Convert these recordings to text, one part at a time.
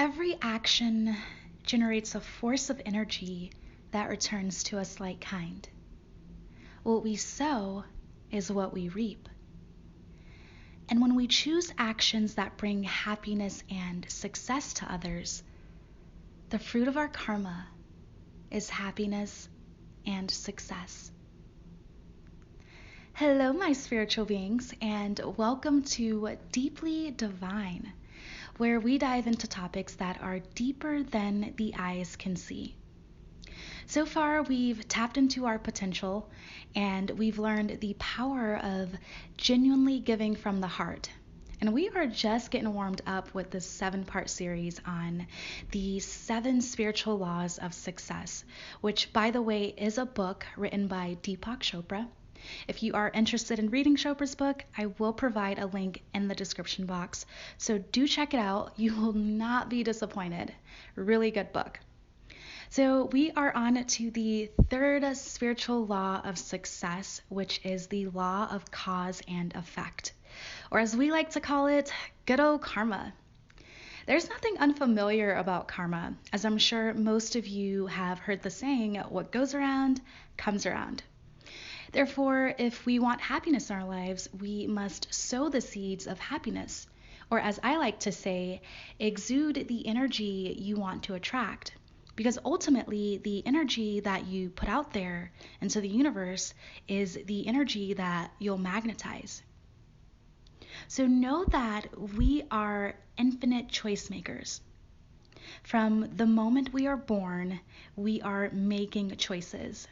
Every action generates a force of energy that returns to us like kind. What we sow is what we reap. And when we choose actions that bring happiness and success to others, the fruit of our karma is happiness and success. Hello, my spiritual beings, and welcome to Deeply Divine, where we dive into topics that are deeper than the eyes can see. So far, we've tapped into our potential and we've learned the power of genuinely giving from the heart. And we are just getting warmed up with this 7-part series on the 7 spiritual laws of success, which, by the way, is a book written by Deepak Chopra. If you are interested in reading Chopra's book, I will provide a link in the description box. So do check it out. You will not be disappointed. Really good book. So we are on to the 3rd spiritual law of success, which is the law of cause and effect, or as we like to call it, good old karma. There's nothing unfamiliar about karma, as I'm sure most of you have heard the saying, what goes around comes around. Therefore, if we want happiness in our lives, we must sow the seeds of happiness, or as I like to say, exude the energy you want to attract. Because ultimately, the energy that you put out there into the universe is the energy that you'll magnetize. So know that we are infinite choice makers. From the moment we are born, we are making choices.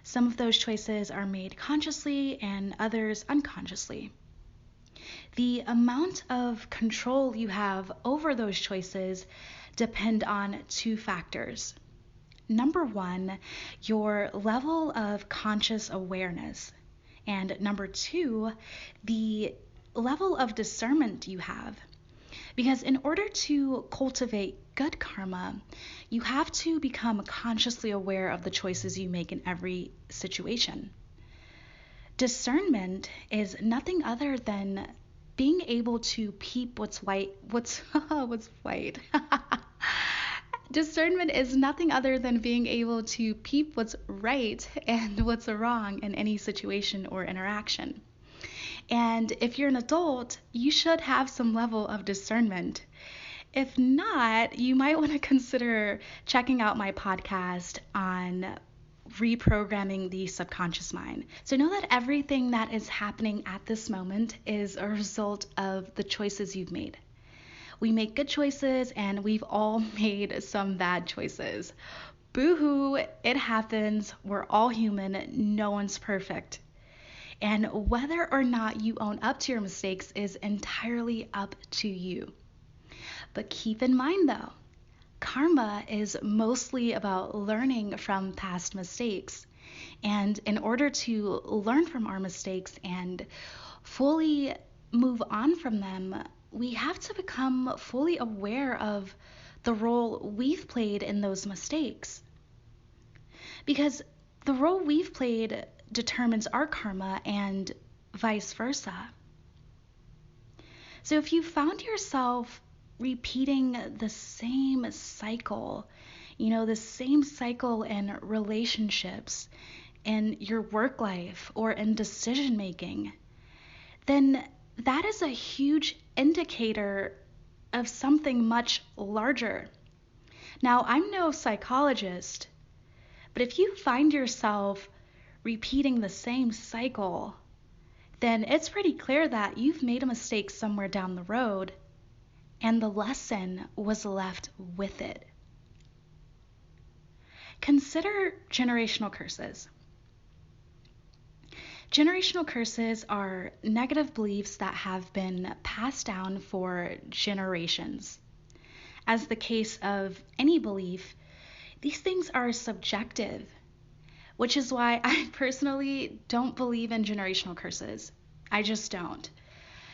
Some of those choices are made consciously and others unconsciously. The amount of control you have over those choices depend on 2 factors. Number 1, your level of conscious awareness. And number 2, the level of discernment you have. Because in order to cultivate good karma, you have to become consciously aware of the choices you make in every situation. Discernment is nothing other than being able to peep what's white. Discernment is nothing other than being able to peep what's right and what's wrong in any situation or interaction. And if you're an adult, you should have some level of discernment. If not, you might want to consider checking out my podcast on reprogramming the subconscious mind. So know that everything that is happening at this moment is a result of the choices you've made. We make good choices and we've all made some bad choices. Boo-hoo, it happens. We're all human. No one's perfect. And whether or not you own up to your mistakes is entirely up to you. But keep in mind though, karma is mostly about learning from past mistakes. And in order to learn from our mistakes and fully move on from them, we have to become fully aware of the role we've played in those mistakes. Because the role we've played determines our karma and vice versa. So if you found yourself repeating the same cycle, the same cycle in relationships, in your work life, or in decision making, then that is a huge indicator of something much larger. Now, I'm no psychologist, but if you find yourself repeating the same cycle, then it's pretty clear that you've made a mistake somewhere down the road and the lesson was left with it. Consider generational curses. Generational curses are negative beliefs that have been passed down for generations. As the case of any belief, these things are subjective, which is why I personally don't believe in generational curses. I just don't.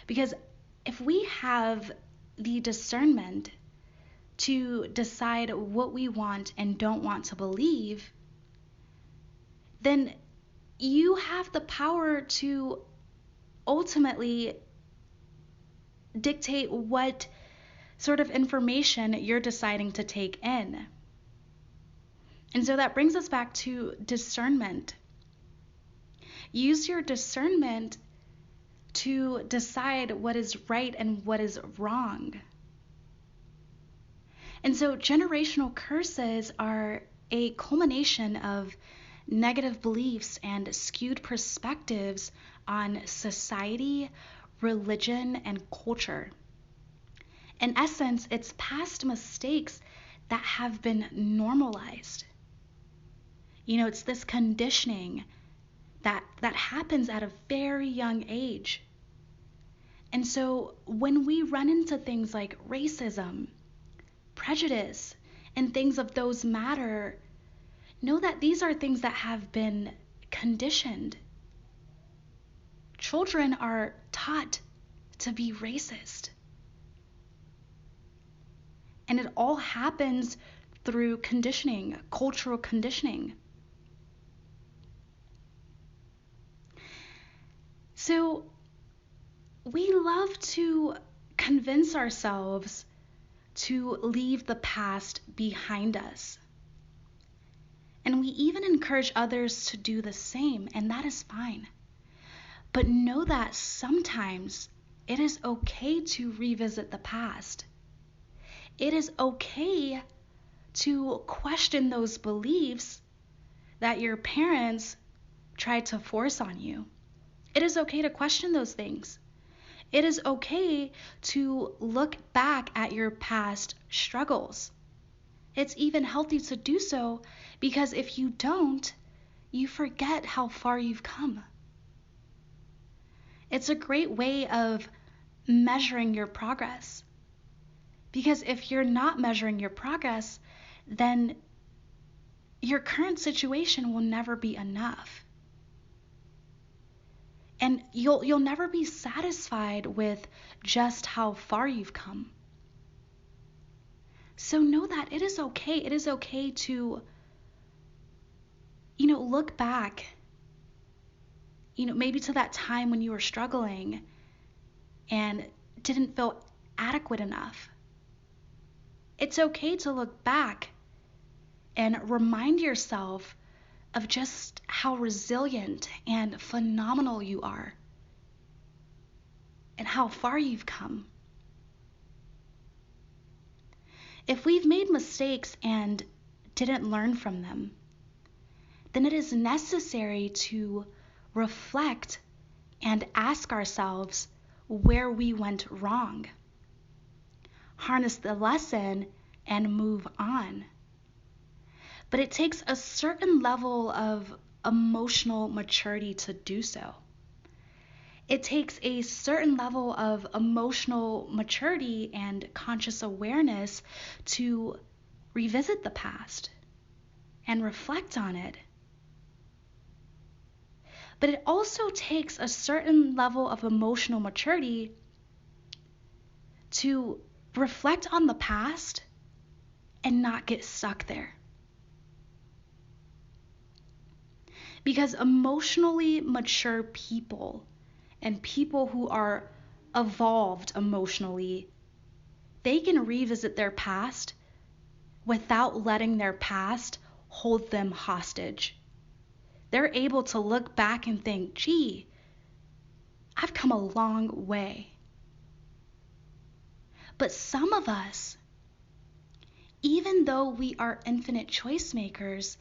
Because if we have the discernment to decide what we want and don't want to believe, then you have the power to ultimately dictate what sort of information you're deciding to take in. And so that brings us back to discernment. Use your discernment to decide what is right and what is wrong. And so generational curses are a culmination of negative beliefs and skewed perspectives on society, religion, and culture. In essence, it's past mistakes that have been normalized. It's this conditioning that happens at a very young age. And so when we run into things like racism, prejudice, and things of those matter, know that these are things that have been conditioned. Children are taught to be racist. And it all happens through conditioning, cultural conditioning. So we love to convince ourselves to leave the past behind us. And we even encourage others to do the same, and that is fine. But know that sometimes it is okay to revisit the past. It is okay to question those beliefs that your parents tried to force on you. It is okay to question those things. It is okay to look back at your past struggles. It's even healthy to do so, because if you don't, you forget how far you've come. It's a great way of measuring your progress. Because if you're not measuring your progress, then your current situation will never be enough. And you'll never be satisfied with just how far you've come. So know that it is okay. It is okay to, look back, maybe to that time when you were struggling and didn't feel adequate enough. It's okay to look back and remind yourself of just how resilient and phenomenal you are and how far you've come. If we've made mistakes and didn't learn from them, then it is necessary to reflect and ask ourselves where we went wrong. Harness the lesson and move on. But it takes a certain level of emotional maturity to do so. It takes a certain level of emotional maturity and conscious awareness to revisit the past and reflect on it. But it also takes a certain level of emotional maturity to reflect on the past and not get stuck there. Because emotionally mature people and people who are evolved emotionally, they can revisit their past without letting their past hold them hostage. They're able to look back and think, gee, I've come a long way. But some of us, even though we are infinite choice makers,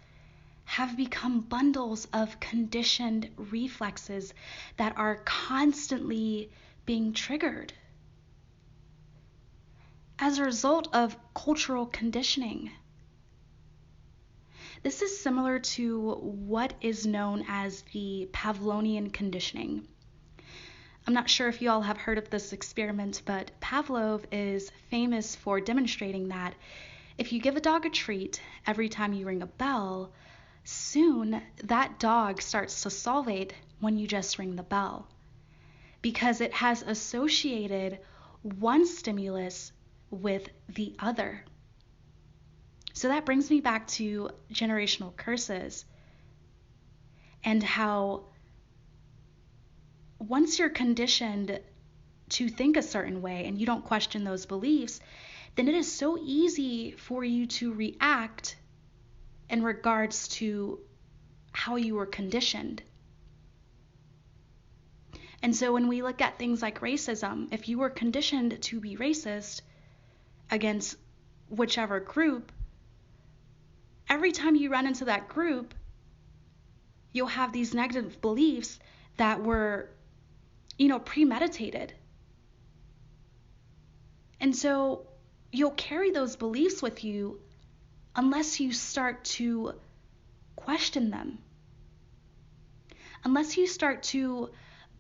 have become bundles of conditioned reflexes that are constantly being triggered as a result of cultural conditioning. This is similar to what is known as the Pavlovian conditioning. I'm not sure if you all have heard of this experiment, but Pavlov is famous for demonstrating that if you give a dog a treat every time you ring a bell, soon that dog starts to salivate when you just ring the bell, because it has associated one stimulus with the other. So that brings me back to generational curses and how once you're conditioned to think a certain way and you don't question those beliefs, then it is so easy for you to react in regards to how you were conditioned. And so when we look at things like racism, if you were conditioned to be racist against whichever group, every time you run into that group, you'll have these negative beliefs that were, premeditated. And so you'll carry those beliefs with you unless you start to question them, unless you start to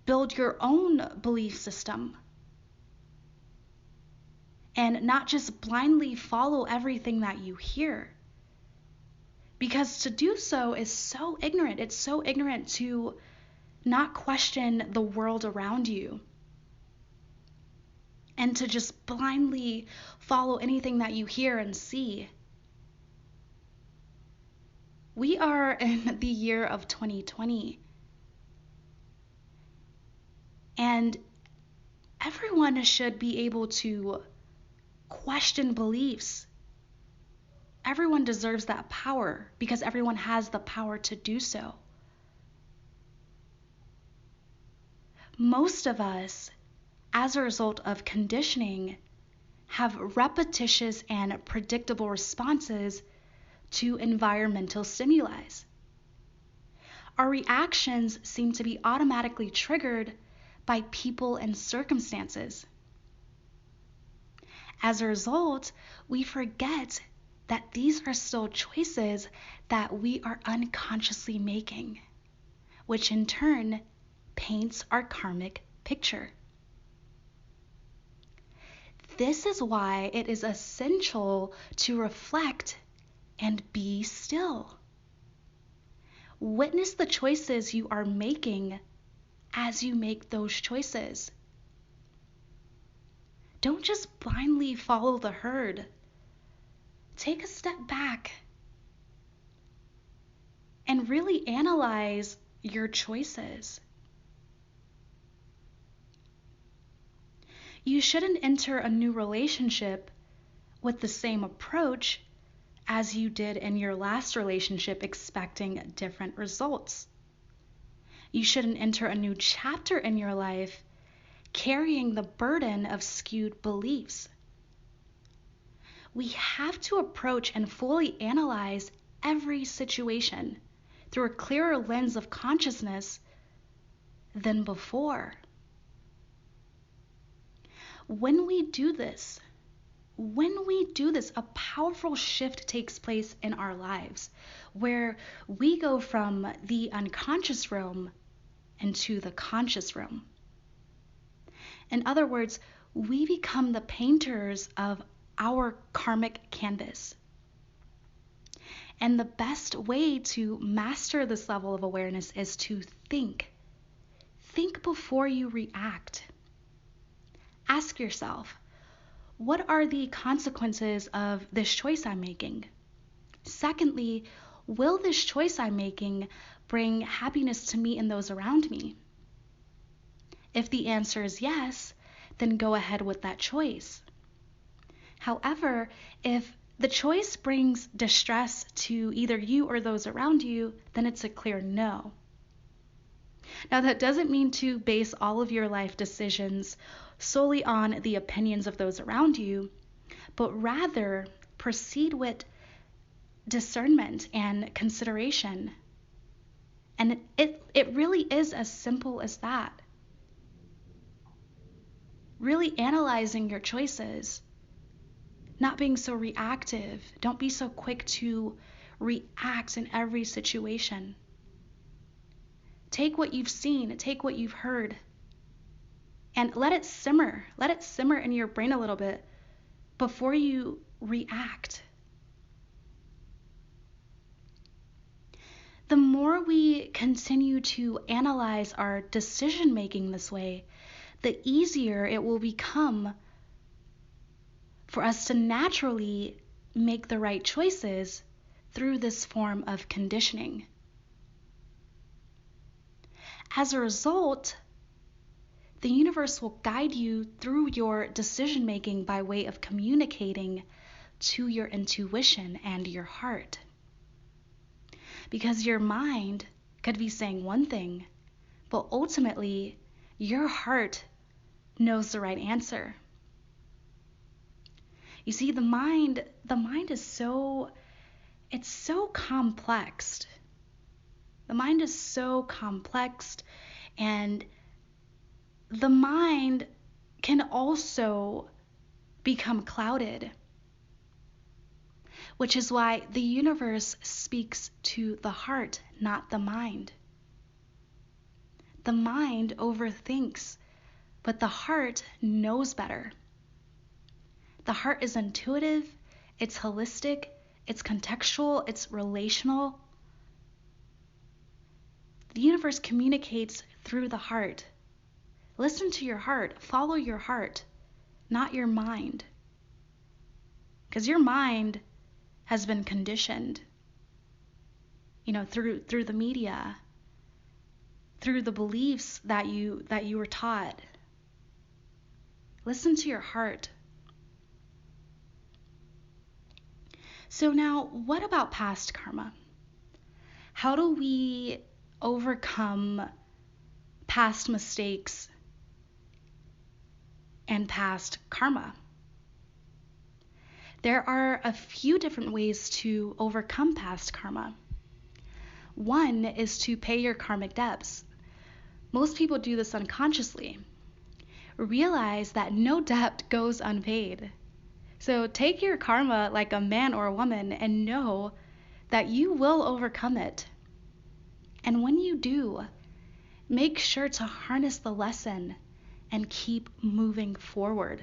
build your own belief system and not just blindly follow everything that you hear. Because to do so is so ignorant. It's so ignorant to not question the world around you and to just blindly follow anything that you hear and see. We are in the year of 2020, and everyone should be able to question beliefs. Everyone deserves that power because everyone has the power to do so. Most of us, as a result of conditioning, have repetitious and predictable responses to environmental stimuli. Our reactions seem to be automatically triggered by people and circumstances. As a result, we forget that these are still choices that we are unconsciously making, which in turn paints our karmic picture. This is why it is essential to reflect and be still. Witness the choices you are making as you make those choices. Don't just blindly follow the herd. Take a step back and really analyze your choices. You shouldn't enter a new relationship with the same approach as you did in your last relationship, expecting different results. You shouldn't enter a new chapter in your life carrying the burden of skewed beliefs. We have to approach and fully analyze every situation through a clearer lens of consciousness than before. When we do this, a powerful shift takes place in our lives where we go from the unconscious realm into the conscious realm. In other words, we become the painters of our karmic canvas. And the best way to master this level of awareness is to think. Think before you react. Ask yourself, what are the consequences of this choice I'm making? Secondly, will this choice I'm making bring happiness to me and those around me? If the answer is yes, then go ahead with that choice. However, if the choice brings distress to either you or those around you, then it's a clear no. Now, that doesn't mean to base all of your life decisions solely on the opinions of those around you, but rather proceed with discernment and consideration. And it really is as simple as that. Really analyzing your choices, not being so reactive. Don't be so quick to react in every situation. Take what you've seen, take what you've heard, and let it simmer. Let it simmer in your brain a little bit before you react. The more we continue to analyze our decision making this way, the easier it will become for us to naturally make the right choices through this form of conditioning. As a result, The universe will guide you through your decision making by way of communicating to your intuition and your heart. Because your mind could be saying one thing, but ultimately your heart knows the right answer. You see, the mind is so complex. The mind is so complex, and the mind can also become clouded, which is why the universe speaks to the heart, not the mind. The mind overthinks, but the heart knows better. The heart is intuitive, it's holistic, it's contextual, it's relational. The universe communicates through the heart. Listen to your heart, follow your heart, not your mind. Because your mind has been conditioned, through the media, through the beliefs that you were taught. Listen to your heart. So now, what about past karma? How do we overcome past mistakes and past karma? There are a few different ways to overcome past karma. One is to pay your karmic debts. Most people do this unconsciously. Realize that no debt goes unpaid. So take your karma like a man or a woman and know that you will overcome it. And when you do, make sure to harness the lesson and keep moving forward.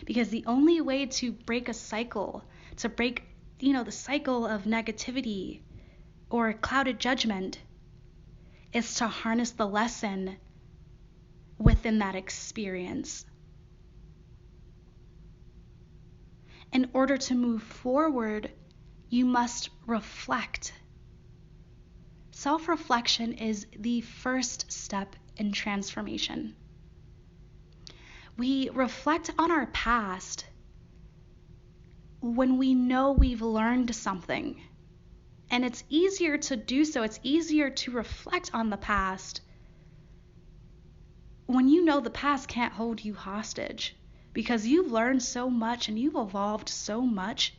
Because the only way to break a cycle, to break, the cycle of negativity or clouded judgment, is to harness the lesson within that experience. In order to move forward, you must reflect. Self-reflection is the first step in transformation. We reflect on our past when we know we've learned something. And it's easier to do so. It's easier to reflect on the past when you know the past can't hold you hostage, because you've learned so much and you've evolved so much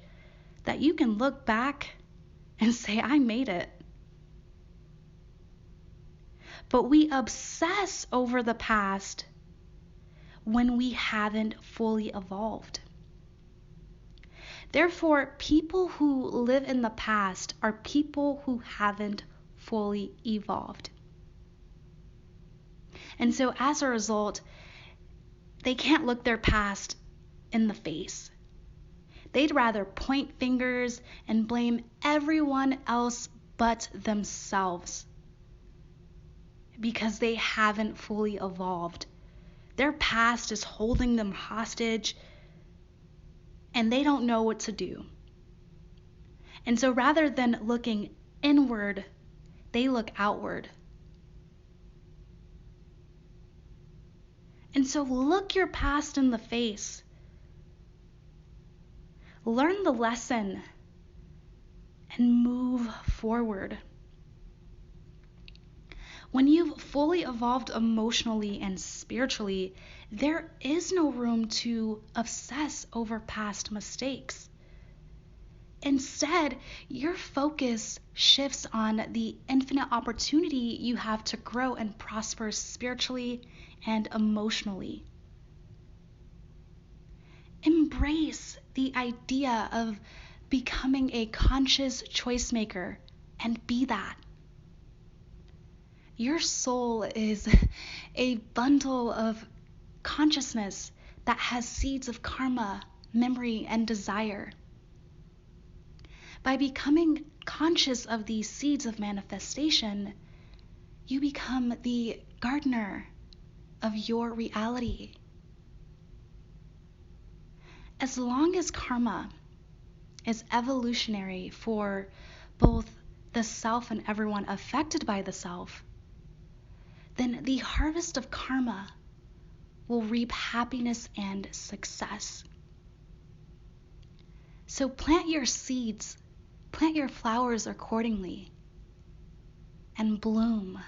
that you can look back and say, I made it. But we obsess over the past when we haven't fully evolved. Therefore, people who live in the past are people who haven't fully evolved. And so as a result, they can't look their past in the face. They'd rather point fingers and blame everyone else but themselves because they haven't fully evolved. Their past is holding them hostage and they don't know what to do. And so rather than looking inward, they look outward. And so look your past in the face. Learn the lesson and move forward. When you've fully evolved emotionally and spiritually, there is no room to obsess over past mistakes. Instead, your focus shifts on the infinite opportunity you have to grow and prosper spiritually and emotionally. Embrace the idea of becoming a conscious choice maker and be that. Your soul is a bundle of consciousness that has seeds of karma, memory, and desire. By becoming conscious of these seeds of manifestation, you become the gardener of your reality. As long as karma is evolutionary for both the self and everyone affected by the self, then the harvest of karma will reap happiness and success. So plant your seeds, plant your flowers accordingly, and bloom.